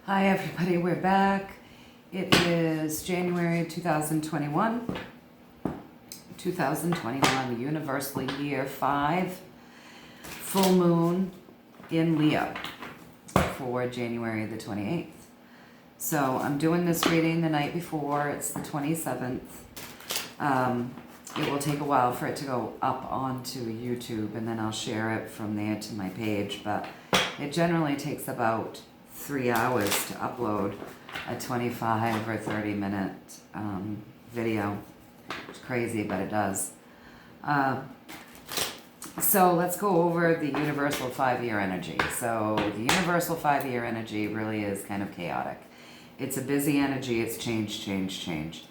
Hi everybody, we're back. It is January 2021. 2021, Universal Year 5, full moon in Leo for January the 28th. So I'm doing this reading the night before, it's the 27th. It will take a while for it to go up onto YouTube, and then I'll share it from there to my page, but it generally takes about 3 hours to upload a 25 or 30 minute video. It's crazy, but it does. So let's go over the universal 5-year energy. So the universal 5-year energy really is kind of chaotic. It's a busy energy. It's change, change, change.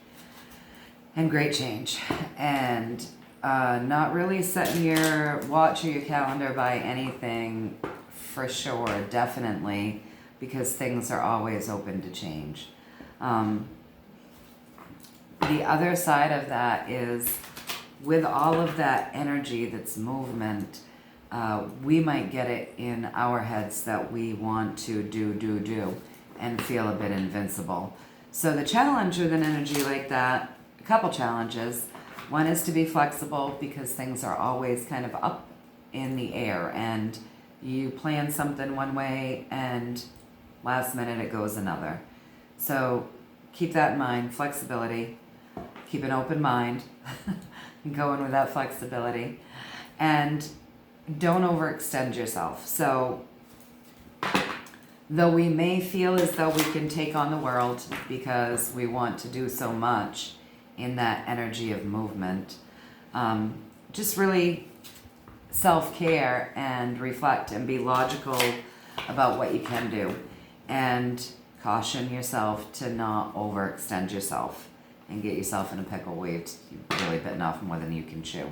And great change. And not really setting your watch or your calendar by anything for sure, definitely, because things are always open to change. The other side of that is, with all of that energy that's movement, we might get it in our heads that we want to do, and feel a bit invincible. So the challenge with an energy like that, a couple challenges. One is to be flexible, because things are always kind of up in the air, and you plan something one way and last minute it goes another. So keep that in mind, flexibility, keep an open mind, going with that flexibility, and don't overextend yourself. So though we may feel as though we can take on the world because we want to do so much in that energy of movement, just really self-care and reflect and be logical about what you can do, and caution yourself to not overextend yourself and get yourself in a pickle where you've really bitten off more than you can chew.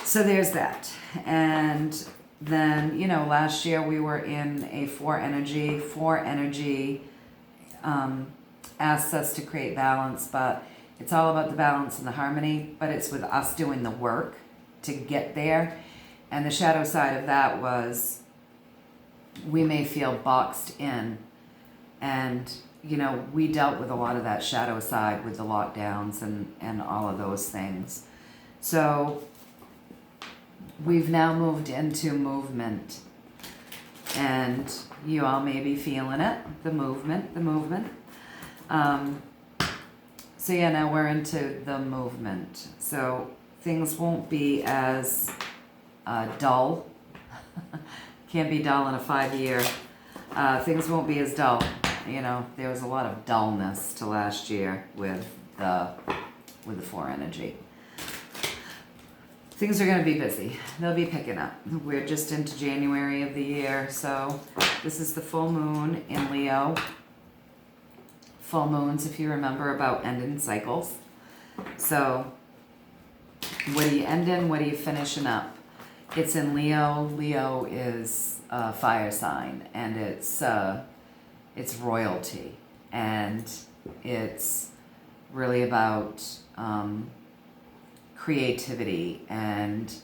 So there's that. And then, last year we were in a 4 energy. 4 energy asks us to create balance, but it's all about the balance and the harmony, but it's with us doing the work to get there. And the shadow side of that was, we may feel boxed in, and we dealt with a lot of that shadow side with the lockdowns and all of those things. So we've now moved into movement, and you all may be feeling it, the movement. So yeah, now we're into the movement. So things won't be as dull. Can't be dull in a 5-year. Things won't be as dull. There was a lot of dullness to last year with the 4 energy. Things are going to be busy. They'll be picking up. We're just into January of the year, so this is the full moon in Leo. Full moons, if you remember, about ending cycles. So what are you ending? What are you finishing up? It's in Leo. Leo is a fire sign, and it's royalty, and it's really about creativity and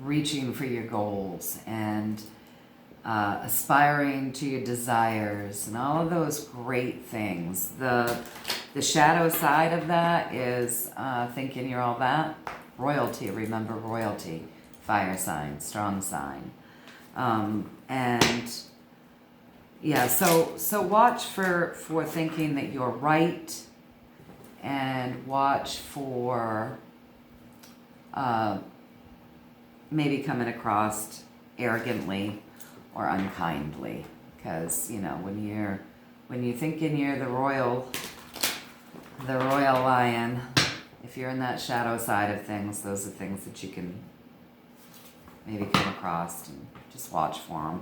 reaching for your goals and aspiring to your desires and all of those great things. The shadow side of that is thinking you're all that. Royalty, remember royalty. Fire sign, strong sign. And yeah, so watch for thinking that you're right, and watch for maybe coming across arrogantly or unkindly, because when you're thinking you're the royal lion, if you're in that shadow side of things, those are things that you can maybe come across, and just watch for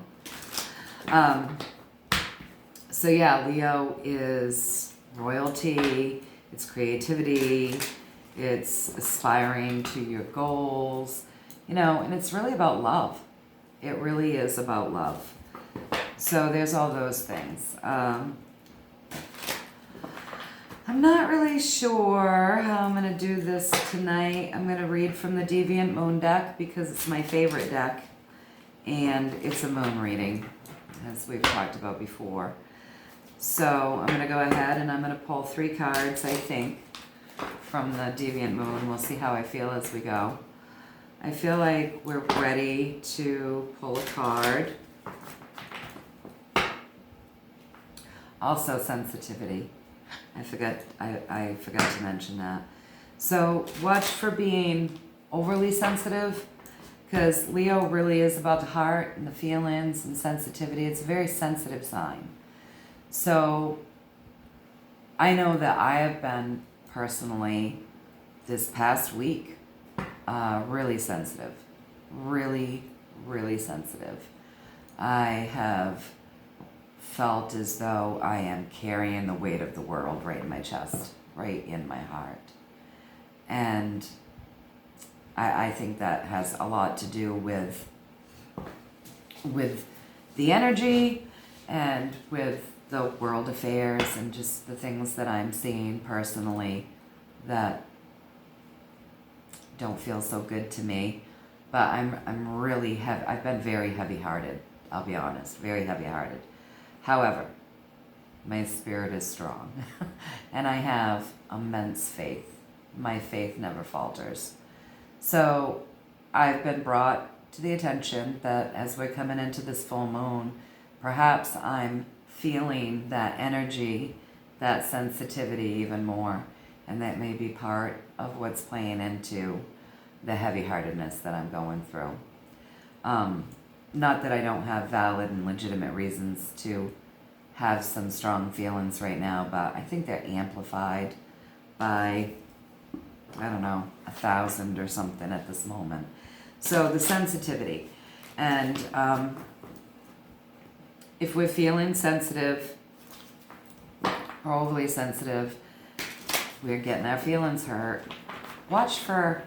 them. So yeah, Leo is royalty, it's creativity, it's aspiring to your goals, and it's really about love. It really is about love. So there's all those things. I'm not really sure how I'm going to do this tonight. I'm going to read from the Deviant Moon deck because it's my favorite deck, and it's a moon reading, as we've talked about before. So I'm going to go ahead and I'm going to pull 3 cards, I think, from the Deviant Moon. We'll see how I feel as we go. I feel like we're ready to pull a card. Also sensitivity. I forgot to mention that. So watch for being overly sensitive, because Leo really is about the heart and the feelings and sensitivity. It's a very sensitive sign. So I know that I have been personally this past week really sensitive. Really, really sensitive. I have felt as though I am carrying the weight of the world right in my chest, right in my heart. And I think that has a lot to do with the energy and with the world affairs and just the things that I'm seeing personally that don't feel so good to me. But I'm really heavy. I've been very heavy-hearted, I'll be honest, very heavy-hearted. However, my spirit is strong and I have immense faith. My faith never falters. So I've been brought to the attention that as we're coming into this full moon, perhaps I'm feeling that energy, that sensitivity even more, and that may be part of what's playing into the heavy-heartedness that I'm going through. Not that I don't have valid and legitimate reasons to have some strong feelings right now, but I think they're amplified by, I don't know, 1,000 or something at this moment. So the sensitivity. And if we're feeling sensitive or overly sensitive, we're getting our feelings hurt, watch for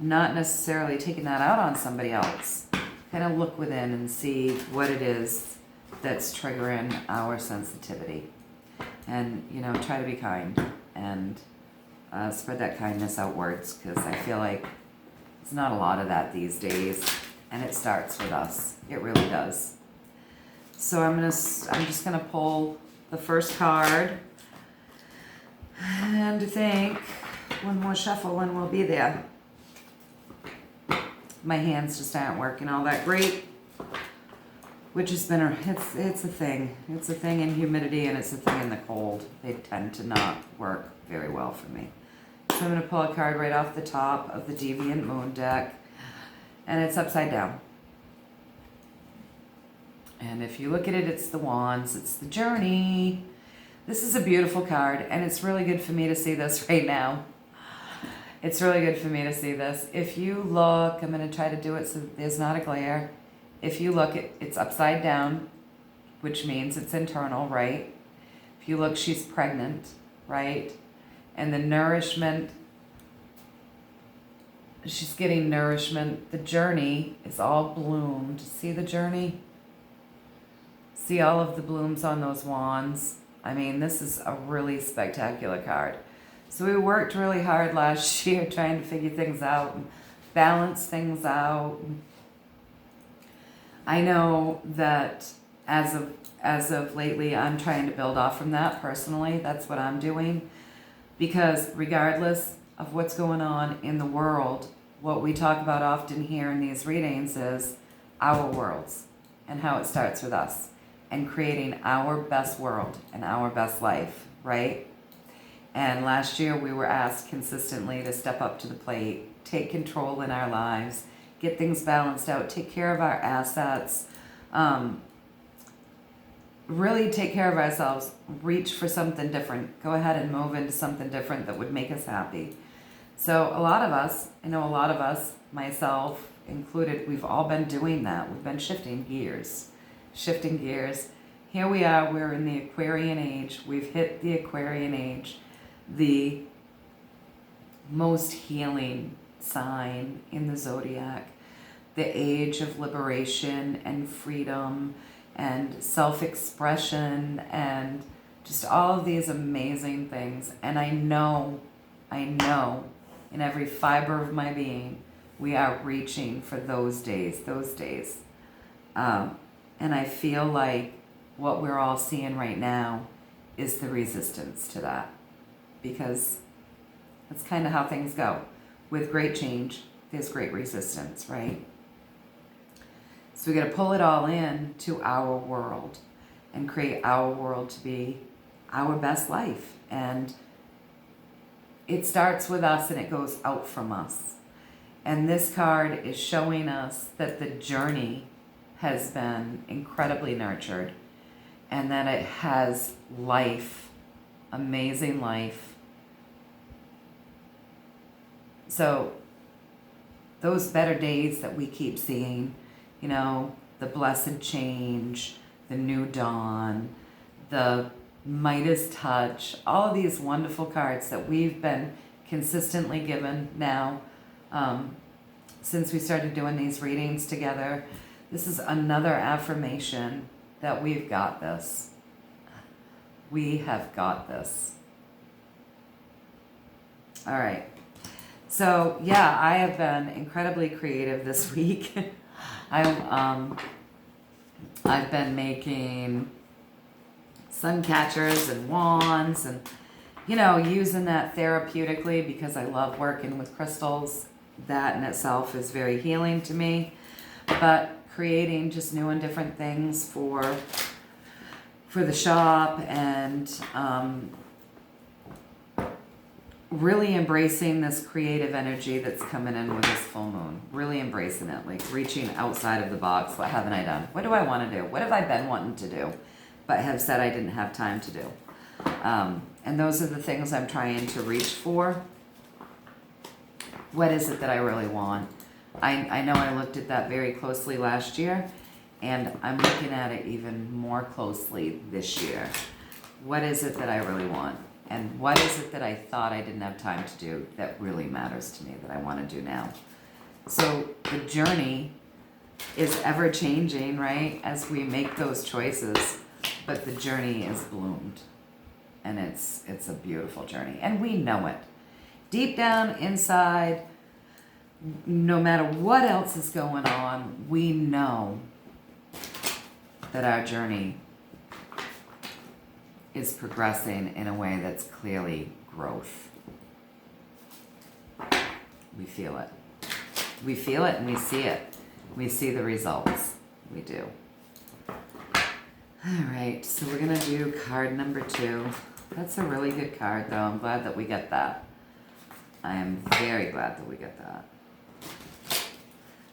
not necessarily taking that out on somebody else. Kind of look within and see what it is that's triggering our sensitivity. And, you know, try to be kind and spread that kindness outwards, because I feel like there's not a lot of that these days, and it starts with us. It really does. So I'm just gonna pull the first card, and I think one more shuffle and we'll be there. My hands just aren't working all that great, which has been it's a thing. It's a thing in humidity and it's a thing in the cold. They tend to not work very well for me. So I'm going to pull a card right off the top of the Deviant Moon deck, and it's upside down. And if you look at it, it's the Wands, it's the Journey. This is a beautiful card, and it's really good for me to see this right now. It's really good for me to see this. If you look, I'm going to try to do it so there's not a glare. If you look, it's upside down, which means it's internal, right? If you look, she's pregnant, right? And the nourishment, she's getting nourishment. The Journey is all bloomed. See the Journey? See all of the blooms on those wands? I mean, this is a really spectacular card. So we worked really hard last year trying to figure things out and balance things out. I know that as of lately, I'm trying to build off from that personally. That's what I'm doing. Because regardless of what's going on in the world, what we talk about often here in these readings is our worlds and how it starts with us and creating our best world and our best life, right? And last year we were asked consistently to step up to the plate, take control in our lives, get things balanced out, take care of our assets, really take care of ourselves, reach for something different, go ahead and move into something different that would make us happy. So a lot of us, I know a lot of us, myself included, we've all been doing that. We've been shifting gears. Here we are, we're in the Aquarian age. We've hit the Aquarian age, the most healing sign in the zodiac, the age of liberation and freedom and self-expression and just all of these amazing things. And I know in every fiber of my being, we are reaching for those days. And I feel like what we're all seeing right now is the resistance to that. Because that's kind of how things go. With great change, there's great resistance, right? So we got to pull it all in to our world and create our world to be our best life. And it starts with us and it goes out from us. And this card is showing us that the journey has been incredibly nurtured and that it has life, amazing life. So those better days that we keep seeing, you know, the blessed change, the new dawn, the Midas touch, all of these wonderful cards that we've been consistently given now since we started doing these readings together. This is another affirmation that we've got this. We have got this. All right. So yeah, I have been incredibly creative this week. I've been making sun catchers and wands and, you know, using that therapeutically because I love working with crystals. That in itself is very healing to me. But creating just new and different things for the shop and really embracing this creative energy that's coming in with this full moon. Really embracing it, like reaching outside of the box. What haven't I done? What do I want to do? What have I been wanting to do but have said I didn't have time to do? And those are the things I'm trying to reach for. What is it that I really want? I know I looked at that very closely last year, and I'm looking at it even more closely this year. What is it that I really want? And what is it that I thought I didn't have time to do that really matters to me, that I want to do now? So the journey is ever changing, right? As we make those choices, but the journey is bloomed. And it's a beautiful journey. And we know it. Deep down inside, no matter what else is going on, we know that our journey is progressing in a way that's clearly growth. We feel it. We feel it and we see it. We see the results. We do. All right, so we're going to do card number 2. That's a really good card, though. I'm glad that we get that. I am very glad that we get that.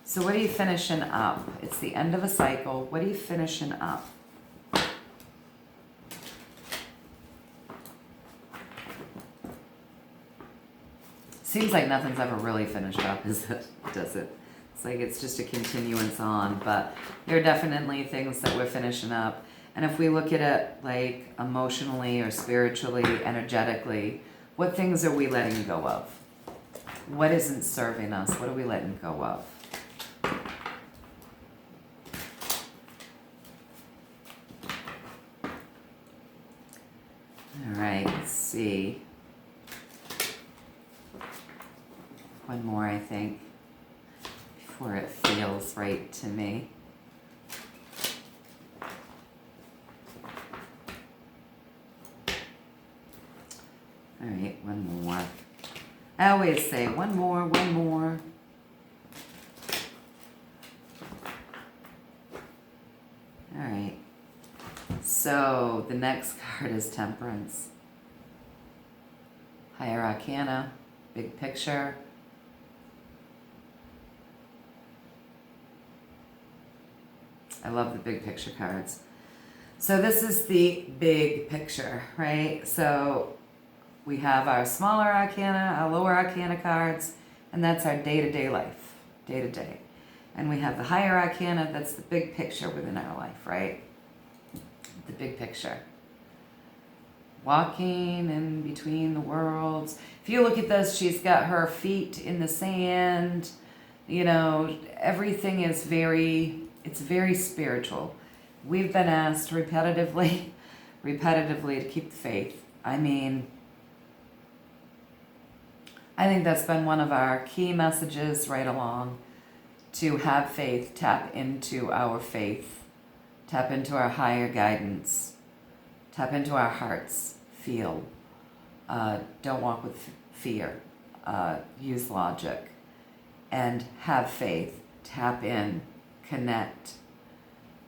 So what are you finishing up? It's the end of a cycle. What are you finishing up? Seems like nothing's ever really finished up, is it? Does it? It's like it's just a continuance on, but there are definitely things that we're finishing up. And if we look at it like emotionally or spiritually, energetically, what things are we letting go of? What isn't serving us? What are we letting go of? All right, let's see. One more, I think, before it feels right to me. All right, one more. I always say one more, one more. All right. So the next card is Temperance. Higher Arcana, big picture. I love the big picture cards. So this is the big picture, right? So we have our smaller arcana, our lower arcana cards, and that's our day-to-day life, day-to-day. And we have the higher arcana, that's the big picture within our life, right? The big picture. Walking in between the worlds. If you look at this, she's got her feet in the sand. You know, everything is it's very spiritual. We've been asked repetitively to keep the faith. I mean, I think that's been one of our key messages right along, to have faith, tap into our faith, Tap into our higher guidance. Tap into our hearts. Feel. Don't walk with fear. Use logic. And have faith. Tap in. Connect.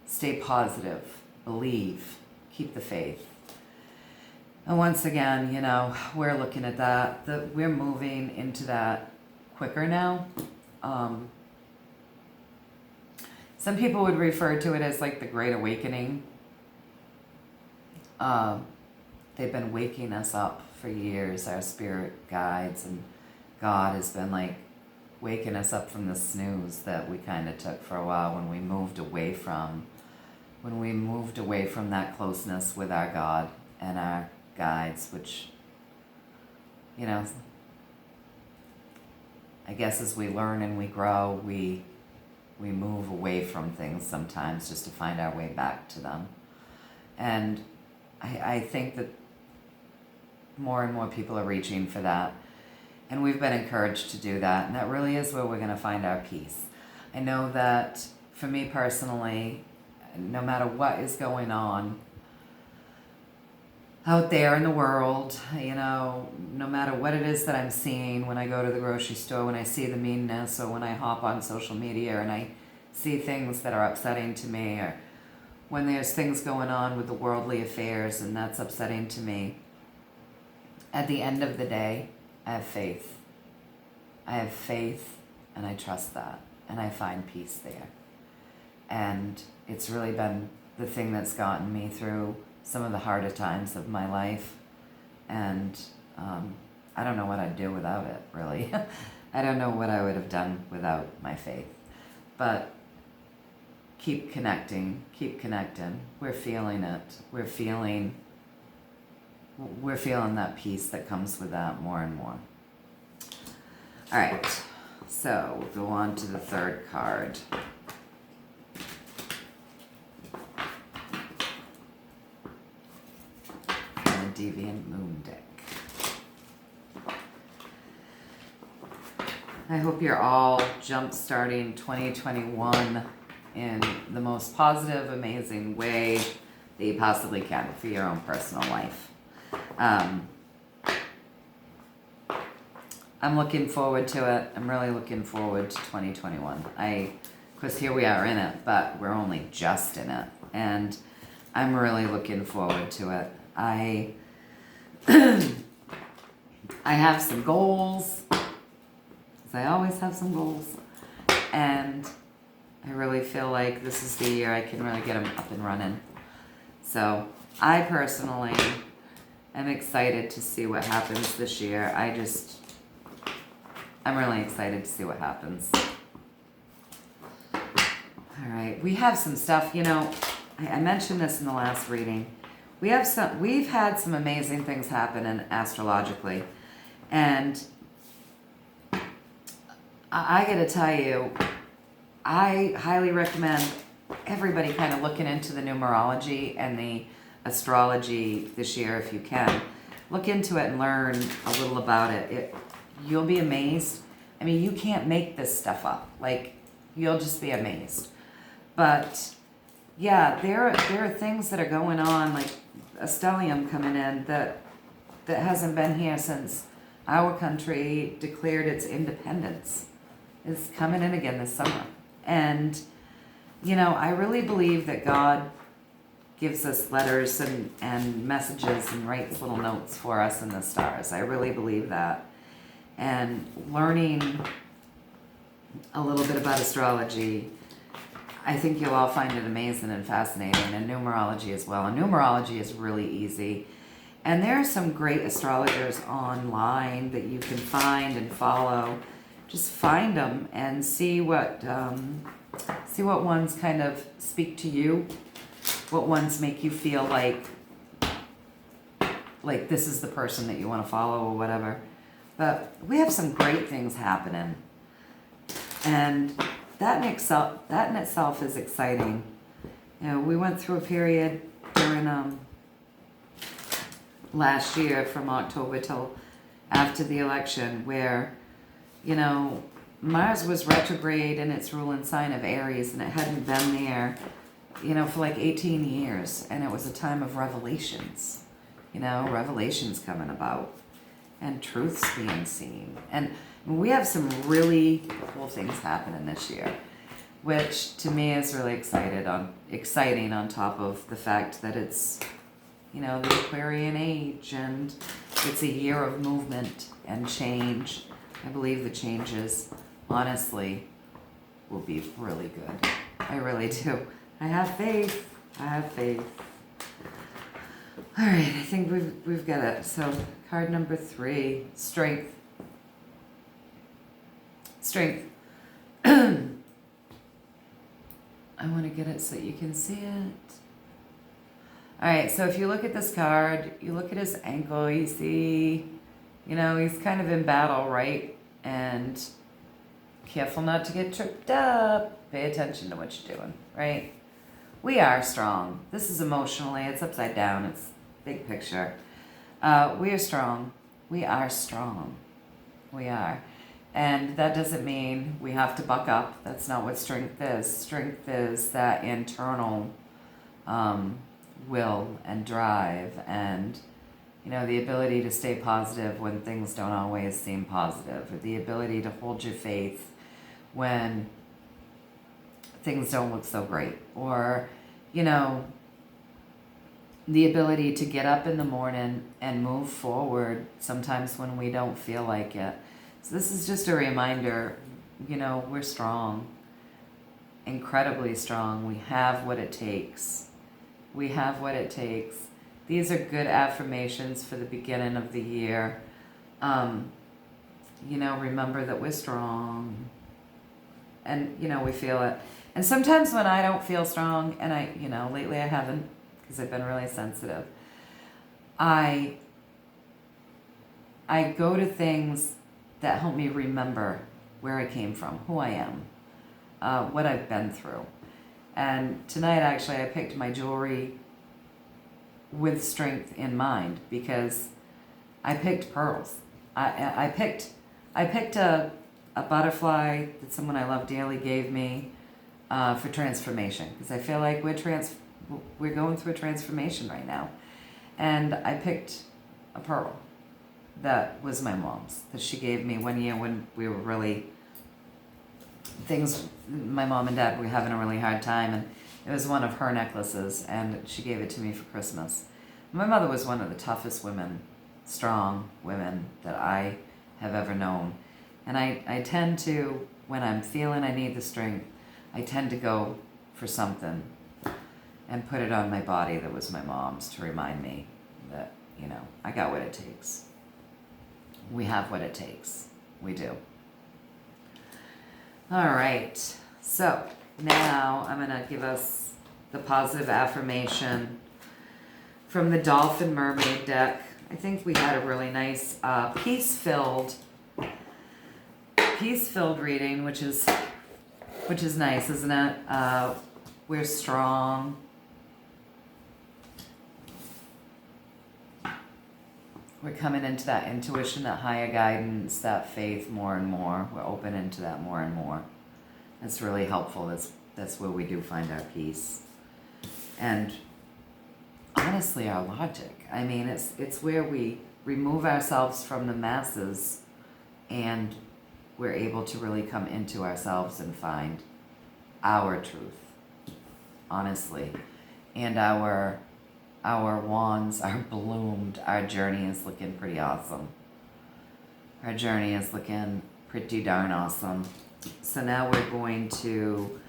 Stay positive. Believe. Keep the faith. And once again, we're looking at that. We're moving into that quicker now. Some people would refer to it as like the Great Awakening. They've been waking us up for years. Our spirit guides and God has been like waking us up from the snooze that we kind of took for a while when we moved away from that closeness with our God and our guides, which, I guess as we learn and we grow, we move away from things sometimes just to find our way back to them. And I think that more and more people are reaching for that. And we've been encouraged to do that. And that really is where we're going to find our peace. I know that for me personally, no matter what is going on out there in the world, no matter what it is that I'm seeing when I go to the grocery store, when I see the meanness, or when I hop on social media and I see things that are upsetting to me, or when there's things going on with the worldly affairs and that's upsetting to me, at the end of the day, I have faith. I have faith and I trust that and I find peace there. And it's really been the thing that's gotten me through some of the harder times of my life. And I don't know what I'd do without it, really. I don't know what I would have done without my faith. But keep connecting. We're feeling it. We're feeling that peace that comes with that more and more. All right, so we'll go on to the third card. And the Deviant Moon deck. I hope you're all jump-starting 2021 in the most positive, amazing way that you possibly can for your own personal life. I'm looking forward to it. I'm really looking forward to 2021. Of course, here we are in it, but we're only just in it. And I'm really looking forward to it. I have some goals. I always have some goals. And I really feel like this is the year I can really get them up and running. So I personally am excited to see what happens this year. I'm really excited to see what happens. All right, we have some stuff, I mentioned this in the last reading. We've had some amazing things happen astrologically. And I gotta tell you, I highly recommend everybody kind of looking into the numerology and the astrology this year if you can. Look into it and learn a little about it. You'll be amazed. I mean, you can't make this stuff up. Like, you'll just be amazed. But yeah, there are things that are going on, like a stellium coming in that hasn't been here since our country declared its independence. It's coming in again this summer. And, I really believe that God gives us letters and messages and writes little notes for us in the stars. I really believe that. And learning a little bit about astrology, I think you'll all find it amazing and fascinating, and numerology as well. And numerology is really easy. And there are some great astrologers online that you can find and follow. Just find them and see what ones kind of speak to you, what ones make you feel like this is the person that you want to follow or whatever. But we have some great things happening, and that in itself is exciting. We went through a period during last year from October till after the election where, Mars was retrograde in its ruling sign of Aries, and it hadn't been there for like 18 years, and it was a time of revelations, revelations coming about, and truths being seen. And we have some really cool things happening this year, which to me is really exciting on top of the fact that it's, the Aquarian age, and it's a year of movement and change. I believe the changes, honestly, will be really good. I really do. I have faith. I have faith. All right, I think we've got it. So card number 3, strength. Strength. I want to get it so you can see it. All right, so if you look at this card, you look at his ankle, you see, he's kind of in battle, right? And careful not to get tripped up. Pay attention to what you're doing, right? We are strong. This is emotionally, it's upside down, it's big picture. We are strong. We are strong. We are. And that doesn't mean we have to buck up. That's not what strength is. Strength is that internal will and drive, and the ability to stay positive when things don't always seem positive, or the ability to hold your faith when things don't look so great, or the ability to get up in the morning and move forward sometimes when we don't feel like it. So this is just a reminder, we're strong, incredibly strong. We have what it takes. We have what it takes. These are good affirmations for the beginning of the year. Remember that we're strong, and, we feel it. And sometimes when I don't feel strong, and lately I haven't, because I've been really sensitive, I go to things that help me remember where I came from, who I am, what I've been through. And tonight, actually, I picked my jewelry with strength in mind, because I picked pearls. I picked a butterfly that someone I love dearly gave me for transformation, because I feel like we're going through a transformation right now. And I picked a pearl that was my mom's, that she gave me one year when we were really, my mom and dad were having a really hard time, and it was one of her necklaces, and she gave it to me for Christmas. My mother was one of the toughest women, strong women that I have ever known. And I tend to, when I'm feeling I need the strength, I tend to go for something and put it on my body that was my mom's, to remind me that, I got what it takes. We have what it takes. We do. All right. So now I'm going to give us the positive affirmation from the Dolphin Mermaid deck. I think we had a really nice peace-filled reading, which is nice, isn't it? We're strong. We're coming into that intuition, that higher guidance, that faith more and more. We're open into that more and more. That's really helpful. That's where we do find our peace. And honestly, our logic. I mean, it's where we remove ourselves from the masses, and we're able to really come into ourselves and find our truth, honestly. And our wands are bloomed. Our journey is looking pretty awesome. Our journey is looking pretty darn awesome. So now we're going to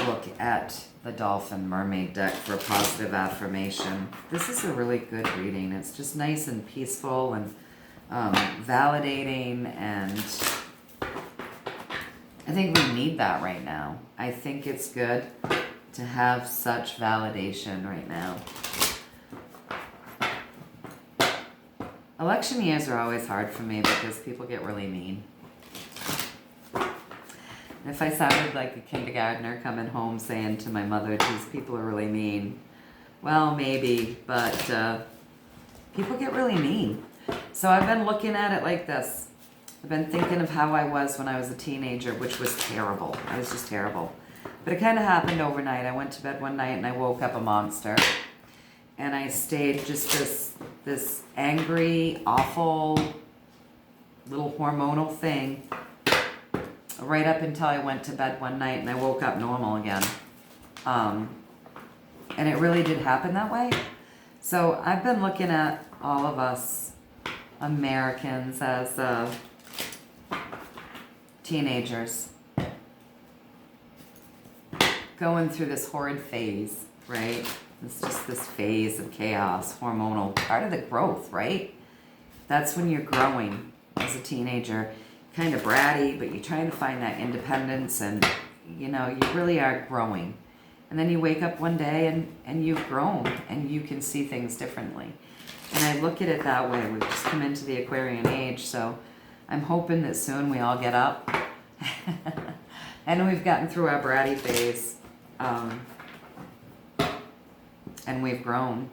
look at the Dolphin Mermaid deck for a positive affirmation. This is a really good reading. It's just nice and peaceful and validating, and I think we need that right now. I think it's good to have such validation right now. Election years are always hard for me because people get really mean. And if I sounded like a kindergartner coming home saying to my mother, these people are really mean, well, maybe, but people get really mean. So I've been looking at it like this. I've been thinking of how I was when I was a teenager, which was terrible. I was just terrible. But it kind of happened overnight. I went to bed one night and I woke up a monster. And I stayed just this angry, awful, little hormonal thing right up until I went to bed one night and I woke up normal again. And it really did happen that way. So I've been looking at all of us Americans as teenagers going through this horrid phase, right? It's just this phase of chaos, hormonal, part of the growth, right? That's when you're growing as a teenager, kind of bratty, but you're trying to find that independence and, you know, you really are growing. And then you wake up one day and you've grown and you can see things differently. And I look at it that way. We've just come into the Aquarian age, so I'm hoping that soon we all get up. And we've gotten through our bratty phase. And we've grown.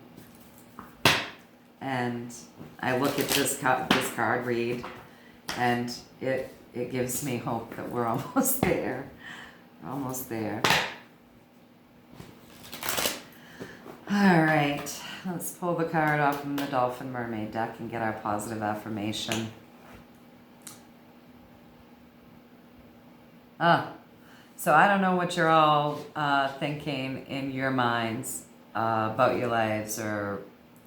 And I look at this card read, and it gives me hope that we're almost there. We're almost there. All right, let's pull the card off from the Dolphin Mermaid deck and get our positive affirmation. So I don't know what you're all thinking in your minds about your lives or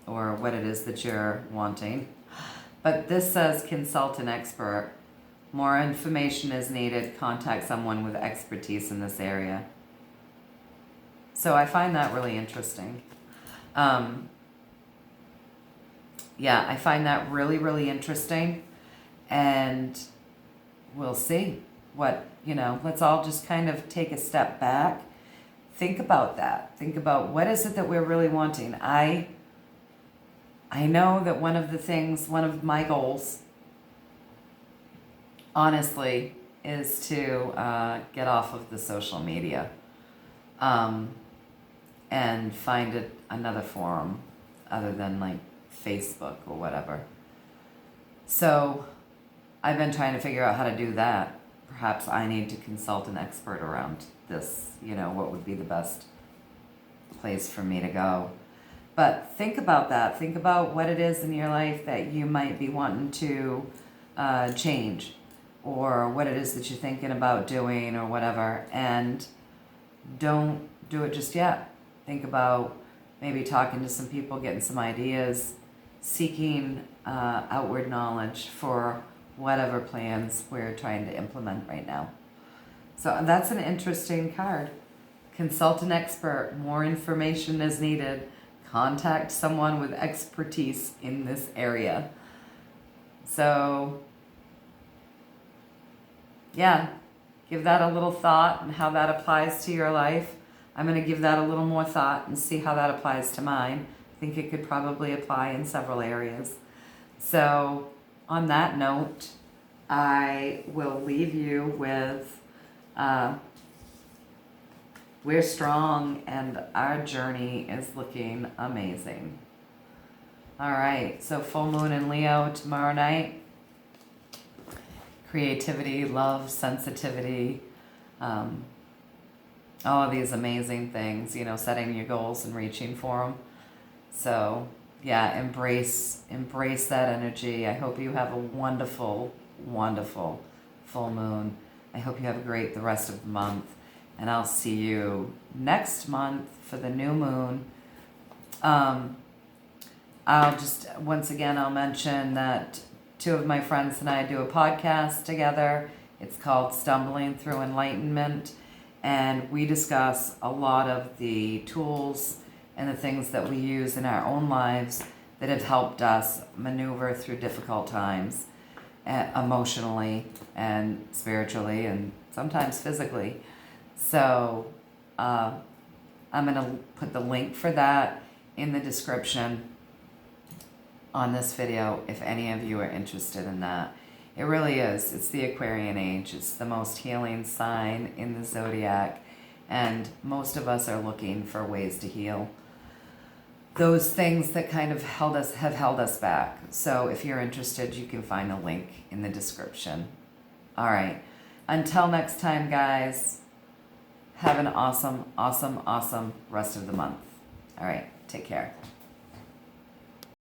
what it is that you're wanting. But this says consult an expert. More information is needed. Contact someone with expertise in this area. So I find that really interesting. Yeah, I find that really, really interesting. And we'll see what, you know, let's all just kind of take a step back. Think about that. Think about what is it that we're really wanting. I know that one of my goals, honestly, is to get off of the social media and find another forum other than like Facebook or whatever. So I've been trying to figure out how to do that. Perhaps I need to consult an expert around this, you know, what would be the best place for me to go. But think about that. Think about what it is in your life that you might be wanting to change, or what it is that you're thinking about doing or whatever. And don't do it just yet. Think about maybe talking to some people, getting some ideas, seeking outward knowledge for whatever plans we're trying to implement right now. So that's an interesting card. Consult an expert. More information is needed. Contact someone with expertise in this area. So, yeah, give that a little thought and how that applies to your life. I'm going to give that a little more thought and see how that applies to mine. I think it could probably apply in several areas. So, on that note, I will leave you with we're strong and our journey is looking amazing. All right, so full moon in Leo tomorrow night. Creativity, love, sensitivity, all of these amazing things, you know, setting your goals and reaching for them. So yeah, embrace that energy. I hope you have a wonderful, wonderful full moon. I hope you have the rest of the month. And I'll see you next month for the new moon. I'll mention that two of my friends and I do a podcast together. It's called Stumbling Through Enlightenment. And we discuss a lot of the tools and the things that we use in our own lives that have helped us maneuver through difficult times, emotionally and spiritually and sometimes physically. So I'm going to put the link for that in the description on this video if any of you are interested in that. It really is. It's the Aquarian age. It's the most healing sign in the zodiac, and most of us are looking for ways to heal those things that kind of have held us back. So if you're interested, you can find the link in the description. All right. Until next time, guys, Have an awesome, awesome, awesome rest of the month. All right, take care.